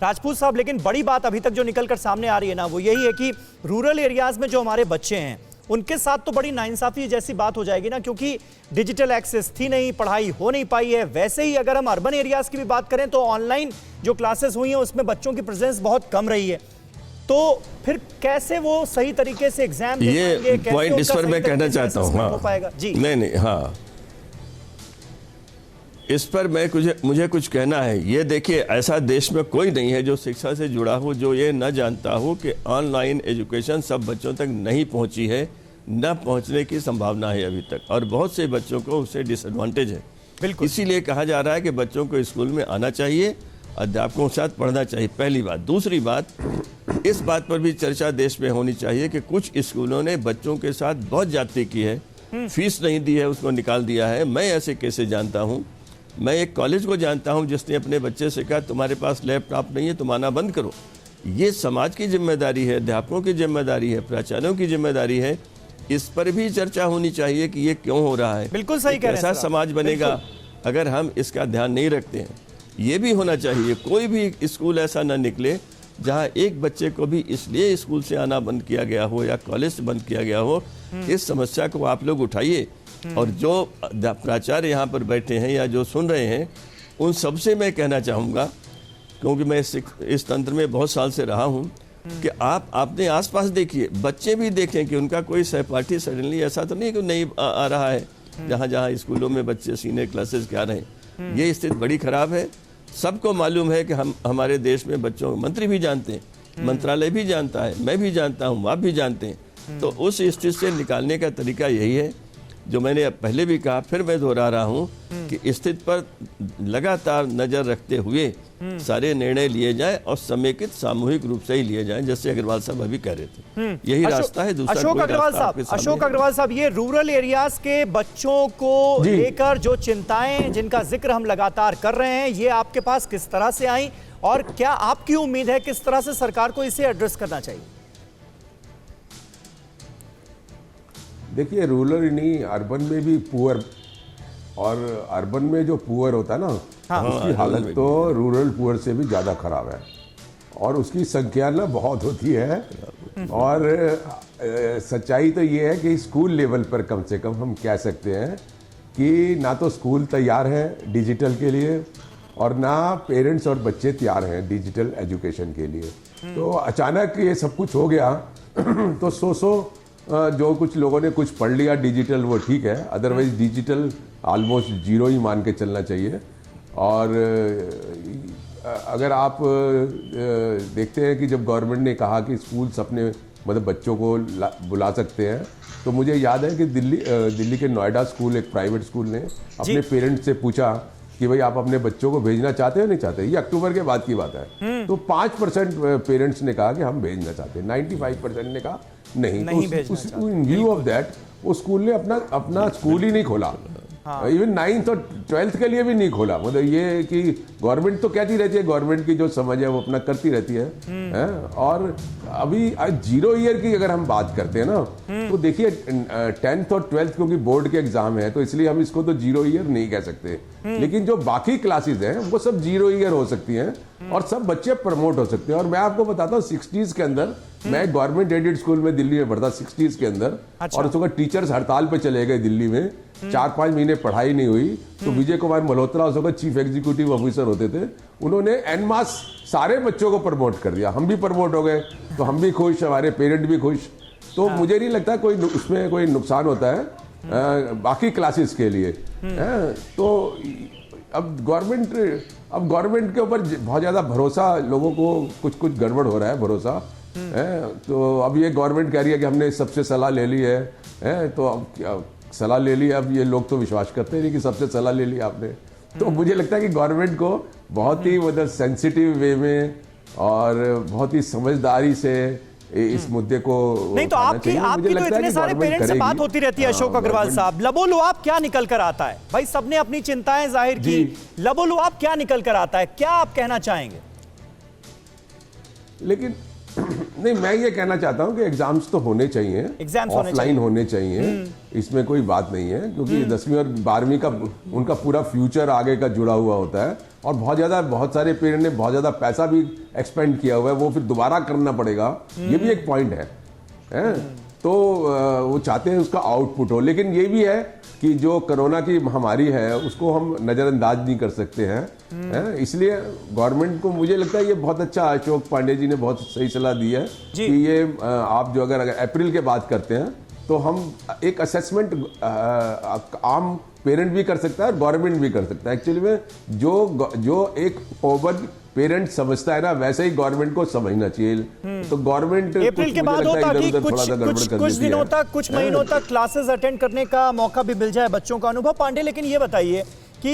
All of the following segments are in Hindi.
राजपूत साहब, लेकिन बड़ी बात अभी तक जो निकलकर सामने आ रही है ना, वो यही है कि रूरल एरियाज में जो हमारे बच्चे हैं उनके साथ तो बड़ी नाइंसाफी जैसी बात हो जाएगी ना, क्योंकि डिजिटल एक्सेस थी नहीं, पढ़ाई हो नहीं पाई है। वैसे ही अगर हम अर्बन एरियाज की भी बात करें तो ऑनलाइन जो क्लासेस हुई हैं उसमें बच्चों की प्रेजेंस बहुत कम रही है, तो फिर कैसे वो सही तरीके से एग्जाम दे पाएंगे? ये पॉइंट इस पर मैं कहना चाहता हूँ। हाँ, हो पाएगा जी? नहीं, हाँ, इस पर मुझे कुछ कहना है। ये देखिए, ऐसा देश में कोई नहीं है जो शिक्षा से जुड़ा हो जो ये न जानता हो कि ऑनलाइन एजुकेशन सब बच्चों तक नहीं पहुंची है, न पहुंचने की संभावना है अभी तक, और बहुत से बच्चों को उससे डिसएडवांटेज है। बिल्कुल, इसीलिए कहा जा रहा है कि बच्चों को स्कूल में आना चाहिए, अध्यापकों के साथ पढ़ना चाहिए, पहली बात। दूसरी बात, इस बात पर भी चर्चा देश में होनी चाहिए कि कुछ स्कूलों ने बच्चों के साथ बहुत ज्यादती की है, फीस नहीं दी है, उसको निकाल दिया है। मैं ऐसे केसेस जानता हूँ। मैं एक कॉलेज को जानता हूँ जिसने अपने बच्चे से कहा तुम्हारे पास लैपटॉप नहीं है, तुम आना बंद करो। ये समाज की जिम्मेदारी है, अध्यापकों की जिम्मेदारी है, प्राचार्यों की जिम्मेदारी है। इस पर भी चर्चा होनी चाहिए कि ये क्यों हो रहा है। बिल्कुल सही कह रहे हैं। ऐसा समाज बनेगा अगर हम इसका ध्यान नहीं रखते हैं। ये भी होना चाहिए, कोई भी स्कूल ऐसा ना निकले जहाँ एक बच्चे को भी इसलिए स्कूल से आना बंद किया गया हो या कॉलेज से बंद किया गया हो। इस समस्या को आप लोग उठाइए, और जो प्राचार्य यहाँ पर बैठे हैं या जो सुन रहे हैं उन सबसे मैं कहना चाहूँगा, क्योंकि मैं इस तंत्र में बहुत साल से रहा हूँ, कि आप अपने आसपास देखिए, बच्चे भी देखें कि उनका कोई सहपाठी सडनली ऐसा तो नहीं कि नहीं आ रहा है। जहाँ जहाँ स्कूलों में बच्चे सीनियर क्लासेस के आ रहे हैं, ये स्थिति बड़ी खराब है। सबको मालूम है कि हमारे देश में बच्चों मंत्री भी जानते हैं, मंत्रालय भी जानता है, मैं भी जानता हूँ, आप भी जानते हैं। तो उस स्थिति से निकालने का तरीका यही है जो मैंने पहले भी कहा, फिर मैं दोहरा रहा हूँ कि स्थिति पर लगातार नजर रखते हुए सारे निर्णय लिए जाएं और समेकित सामूहिक रूप से ही लिए जाएं, जैसे अग्रवाल साहब अभी कह रहे थे। यही रास्ता है। दूसरा अशोक अग्रवाल साहब, ये रूरल एरियाज के बच्चों को लेकर जो चिंताएं जिनका जिक्र हम लगातार कर रहे हैं, ये आपके पास किस तरह से आई और क्या आपकी उम्मीद है किस तरह से सरकार को इसे एड्रेस करना चाहिए? देखिए, रूरल नहीं, अर्बन में भी पुअर, और अर्बन में जो पुअर होता है ना, उसकी हालत तो रूरल पुअर से भी ज़्यादा खराब है, और उसकी संख्या ना बहुत होती है। और सच्चाई तो ये है कि स्कूल लेवल पर कम से कम हम कह सकते हैं कि ना तो स्कूल तैयार है डिजिटल के लिए, और ना पेरेंट्स और बच्चे तैयार हैं डिजिटल एजुकेशन के लिए। तो अचानक ये सब कुछ हो गया तो सो जो कुछ लोगों ने कुछ पढ़ लिया डिजिटल, वो ठीक है, अदरवाइज डिजिटल ऑलमोस्ट जीरो ही मान के चलना चाहिए। और अगर आप देखते हैं कि जब गवर्नमेंट ने कहा कि स्कूल्स अपने मतलब बच्चों को बुला सकते हैं, तो मुझे याद है कि दिल्ली के नोएडा स्कूल, एक प्राइवेट स्कूल ने अपने पेरेंट्स से पूछा कि भाई आप अपने बच्चों को भेजना चाहते हो नहीं चाहते। ये अक्टूबर के बाद की बात है। तो 5% पेरेंट्स ने कहा कि हम भेजना चाहते हैं, 95% ने कहा नहीं तो इन व्यू ऑफ दैट वो स्कूल ने अपना स्कूल ही नहीं खोला। इवन 9th और 12th के लिए भी नहीं खोला। मतलब ये कि गवर्नमेंट तो कहती रहती है, गवर्नमेंट की जो समझ है वो अपना करती रहती है। और अभी जीरो ईयर की अगर हम बात करते हैं ना, तो देखिए 10th और 12th क्योंकि बोर्ड के एग्जाम है, तो इसलिए हम इसको तो जीरो ईयर नहीं कह सकते। लेकिन जो बाकी क्लासेस हैं वो सब जीरो ईयर हो सकती हैं, और सब बच्चे प्रमोट हो सकते हैं। और मैं आपको बताता हूँ 60s के अंदर मैं गवर्नमेंट एडेड स्कूल में दिल्ली में पढ़ता 60s के अंदर। और उस वक्त टीचर्स हड़ताल पे चले गए दिल्ली में, 4-5 महीने पढ़ाई नहीं हुई, तो विजय कुमार मल्होत्रा उस वक्त चीफ एग्जीक्यूटिव ऑफिसर होते थे, उन्होंने एन मास सारे बच्चों को प्रमोट कर दिया। हम भी प्रमोट हो गए, तो हम भी खुश, हमारे पेरेंट भी खुश। तो मुझे नहीं लगता कोई उसमें कोई नुकसान होता है बाकी क्लासेस के लिए। तो अब गवर्नमेंट के ऊपर बहुत ज़्यादा भरोसा, लोगों को कुछ गड़बड़ हो रहा है भरोसा। तो अब ये गवर्नमेंट कह रही है कि हमने सबसे सलाह ले ली है। तो अब सलाह ले ली, अब ये लोग तो विश्वास करते नहीं कि सबसे सलाह ले ली आपने। तो मुझे लगता है कि गवर्नमेंट को बहुत ही मतलब सेंसिटिव वे में और बहुत ही समझदारी से इस मुद्दे को नहीं, तो आपकी तो इतने सारे पेरेंट्स से बात होती रहती है अशोक अग्रवाल साहब, लबोलुआब क्या निकल कर आता है? भाई सबने अपनी चिंताएं जाहिर की, लबोलुआब क्या निकल कर आता है? क्या आप कहना चाहेंगे? लेकिन नहीं, मैं ये कहना चाहता हूँ कि एग्जाम्स तो होने चाहिए, एग्जाम्स होने ऑफलाइन होने चाहिए, इसमें कोई बात नहीं है, क्योंकि 10वीं और 12वीं का उनका पूरा फ्यूचर आगे का जुड़ा हुआ होता है, और बहुत सारे पेरेंट ने बहुत ज़्यादा पैसा भी एक्सपेंड किया हुआ है, वो फिर दोबारा करना पड़ेगा, ये भी एक पॉइंट है? तो वो चाहते हैं उसका आउटपुट हो, लेकिन ये भी है कि जो कोरोना की महामारी है उसको हम नज़रअंदाज नहीं कर सकते हैं, इसलिए गवर्नमेंट को, मुझे लगता है ये बहुत अच्छा, अशोक पांडे जी ने बहुत सही सलाह दी है कि ये आप जो अगर अप्रैल के बाद करते हैं तो हम एक असेसमेंट आम पेरेंट भी कर सकता है और गवर्नमेंट भी कर सकता है। एक्चुअली में जो एक कॉमन पेरेंट समझता है ना, वैसे ही गवर्नमेंट को समझना चाहिए। तो गवर्नमेंट अप्रैल के बाद हो ताकि कुछ दिनों तक, कुछ महीनों तक क्लासेस अटेंड करने का मौका भी मिल जाए बच्चों का। अनुभव पांडे, लेकिन ये बताइए कि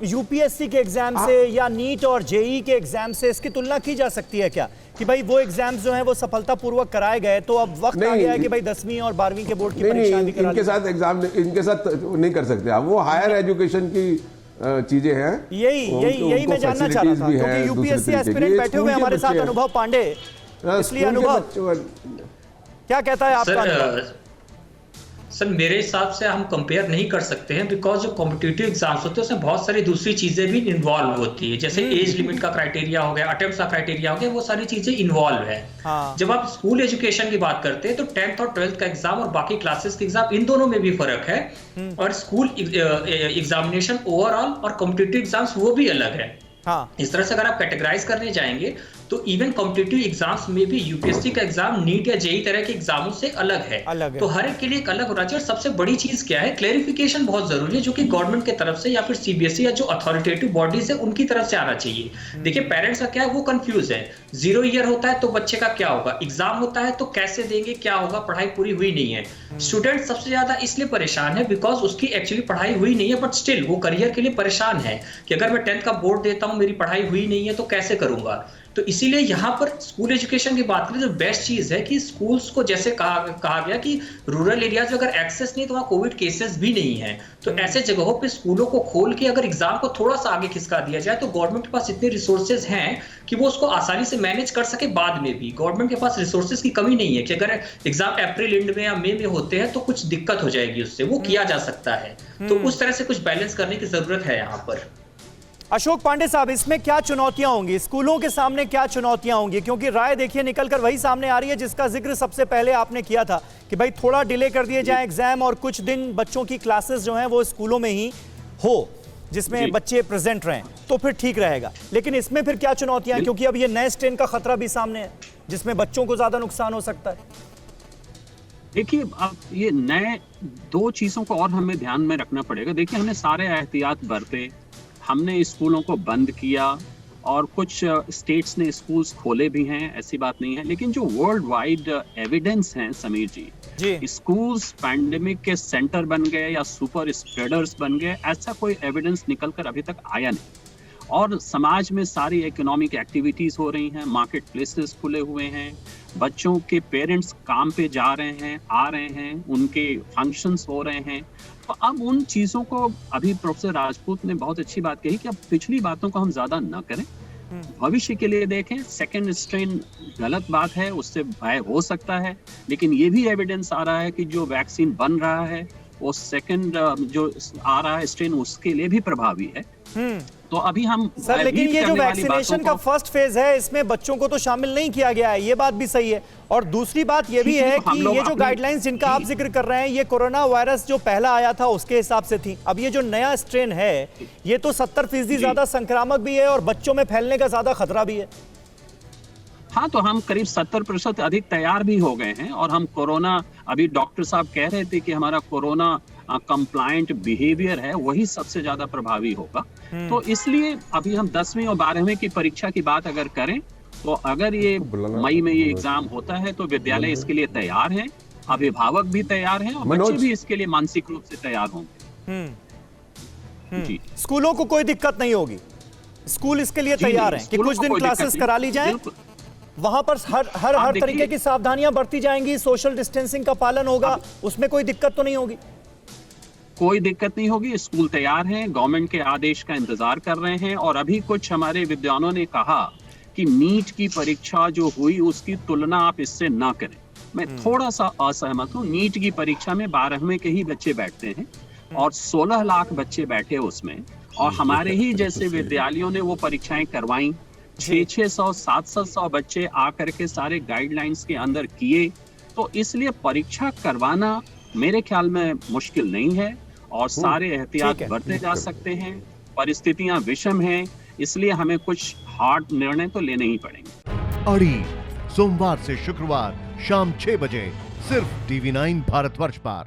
यूपीएससी के एग्जाम से या नीट और जेई के एग्जाम से इसकी तुलना की जा सकती है क्या, कि भाई वो एग्जाम्स जो हैं वो सफलतापूर्वक कराए गए, तो अब वक्त आ गया है कि भाई 10वीं और 12वीं के बोर्ड की परीक्षा भी करा इनके साथ एग्जाम, इनके साथ नहीं कर सकते आप, वो हायर एजुकेशन की चीजें हैं। यही मैं जानना चाह रहा था, क्योंकि यूपीएससी एस्पिरेंट बैठे हुए हमारे साथ अनुभव पांडे, इसलिए अनुभव क्या कहता है आपका अनुभव? सर मेरे हिसाब से हम कंपेयर नहीं कर सकते हैं, बिकॉज जो कॉम्पिटिटिव एग्जाम्स होते हैं उसमें बहुत सारी दूसरी चीजें भी इन्वॉल्व होती है, जैसे एज लिमिट का क्राइटेरिया हो गया, अटेम्प्ट का क्राइटेरिया हो गया, वो सारी चीजें इन्वॉल्व है। जब आप स्कूल एजुकेशन की बात करते हैं तो 10th और 12th का एग्जाम और बाकी क्लासेस के एग्जाम, इन दोनों में भी फर्क है, और स्कूल एग्जामिनेशन ओवरऑल और कॉम्पिटिटिव एग्जाम्स वो भी अलग है। इस तरह से अगर आप कैटेगराइज करने जाएंगे तो इवन कॉम्पिटिटिव एग्जाम्स में भी यूपीएससी का एग्जाम नीट या जेई तरह के एग्जामों से अलग है। तो हर एक के लिए एक अलग होना चाहिए। और सबसे बड़ी चीज क्या है, क्लेरिफिकेशन बहुत जरूरी है, जो कि गवर्नमेंट की तरफ से या फिर सीबीएसई या जो अथॉरिटेटिव बॉडीज है उनकी तरफ से आना चाहिए। देखिए पेरेंट्स का क्या है, वो कंफ्यूज है, 0 ईयर होता है तो बच्चे का क्या होगा, एग्जाम होता है तो कैसे देंगे, क्या होगा, पढ़ाई पूरी हुई नहीं है। स्टूडेंट सबसे ज्यादा इसलिए परेशान है बिकॉज उसकी एक्चुअली पढ़ाई हुई नहीं है, बट स्टिल वो करियर के लिए परेशान है कि अगर मैं 10th का बोर्ड देता हूं, मेरी पढ़ाई हुई नहीं है तो कैसे करूंगा। तो इसीलिए यहाँ पर स्कूल एजुकेशन की बात करें तो बेस्ट चीज है कि स्कूल्स को, जैसे कहा गया कि रूरल एरियाज में अगर एक्सेस नहीं तो वहाँ कोविड केसेस भी नहीं है, तो ऐसे जगहों पे स्कूलों को खोल के अगर एग्जाम को थोड़ा सा आगे खिसका दिया जाए तो गवर्नमेंट के पास इतने रिसोर्सेज हैं कि वो उसको आसानी से मैनेज कर सके। बाद में भी गवर्नमेंट के पास रिसोर्सेज की कमी नहीं है कि अगर एग्जाम अप्रैल एंड में या मई में होते हैं तो कुछ दिक्कत हो जाएगी, उससे वो किया जा सकता है। तो उस तरह से कुछ बैलेंस करने की जरूरत है यहाँ पर। अशोक पांडे साहब, इसमें क्या चुनौतियां होंगी, स्कूलों के सामने क्या चुनौतियां होंगी? क्योंकि राय देखिए निकलकर वही सामने आ रही है जिसका जिक्र सबसे पहले आपने किया था कि भाई थोड़ा डिले कर दिए जाए एग्जाम और कुछ दिन बच्चों की क्लासेस जो हैं वो स्कूलों में ही हो, जिसमें बच्चे प्रेजेंट रहें, तो फिर ठीक रहेगा। लेकिन इसमें फिर क्या चुनौतियां, क्योंकि अब ये नए स्ट्रेन का खतरा भी सामने है जिसमें बच्चों को ज्यादा नुकसान हो सकता है। देखिए, अब ये नए 2 चीजों को और हमें ध्यान में रखना पड़ेगा। देखिए, हमने सारे एहतियात बरते, हमने स्कूलों को बंद किया और कुछ स्टेट्स ने स्कूल्स खोले भी हैं, ऐसी बात नहीं है, लेकिन जो वर्ल्ड वाइड एविडेंस हैं समीर जी, स्कूल्स पैंडेमिक के सेंटर बन गए या सुपर स्प्रेडर्स बन गए, ऐसा कोई एविडेंस निकलकर अभी तक आया नहीं। और समाज में सारी इकोनॉमिक एक्टिविटीज हो रही हैं, मार्केट प्लेसेस खुले हुए हैं, बच्चों के पेरेंट्स काम पे जा रहे हैं, आ रहे हैं, उनके फंक्शंस हो रहे हैं। तो अब उन चीजों को, अभी प्रोफेसर राजपूत ने बहुत अच्छी बात कही कि अब पिछली बातों को हम ज्यादा न करें, भविष्य के लिए देखें। सेकेंड स्ट्रेन गलत बात है, उससे भय हो सकता है, लेकिन ये भी एविडेंस आ रहा है कि जो वैक्सीन बन रहा है वो सेकेंड जो आ रहा है स्ट्रेन उसके लिए भी प्रभावी है। तो अभी हम सर, लेकिन ये जो वैक्सीनेशन का फर्स्ट फेज है इसमें बच्चों को तो शामिल नहीं किया गया है, ये बात भी सही है। और दूसरी बात ये भी है कि ये जो गाइडलाइंस जिनका आप जिक्र कर रहे हैं, ये कोरोना वायरस जो पहला आया था उसके हिसाब से थी। अब ये जो नया स्ट्रेन है ये तो 70% ज्यादा संक्रामक भी है और बच्चों में फैलने का ज्यादा खतरा भी है। हाँ, तो हम करीब 70% अधिक तैयार भी हो गए हैं और हम कोरोना, अभी डॉक्टर साहब कह रहे थे कि हमारा कोरोना कंप्लायंट बिहेवियर है वही सबसे ज्यादा प्रभावी होगा। तो इसलिए अभी हम 10वीं और 12वीं की परीक्षा की बात अगर करें तो अगर ये मई में ये एग्जाम होता है तो विद्यालय इसके लिए तैयार हैं, अभिभावक भी तैयार हैं और बच्चे भी इसके लिए मानसिक रूप से तैयार होंगे। जी, स्कूलों को कोई दिक्कत नहीं होगी, स्कूल इसके लिए तैयार हैं कि कुछ दिन क्लासेस करा ली जाए, वहां पर हर तरीके की सावधानियां बरती जाएंगी, सोशल डिस्टेंसिंग का पालन होगा, उसमें कोई दिक्कत तो नहीं होगी? कोई दिक्कत नहीं होगी। स्कूल तैयार हैं, गवर्नमेंट के आदेश का इंतजार कर रहे हैं। और अभी कुछ हमारे विद्वानों ने कहा कि नीट की परीक्षा जो हुई उसकी तुलना आप इससे ना करें। मैं थोड़ा सा असहमत हूँ। नीट की परीक्षा में 12वें के ही बच्चे बैठते हैं और 16 लाख बच्चे बैठे उसमें, और हमारे ही जैसे विद्यालयों ने वो परीक्षाएं करवाई। 600 700 बच्चे आकर के सारे गाइडलाइंस के अंदर किए, तो इसलिए परीक्षा करवाना मेरे ख्याल में मुश्किल नहीं है और सारे एहतियात ठीक है। बरते जा सकते हैं। परिस्थितियां विषम हैं, इसलिए हमें कुछ हार्ड निर्णय तो लेने ही पड़ेंगे। अड़ी सोमवार से शुक्रवार शाम 6 बजे सिर्फ TV9 भारतवर्ष पर।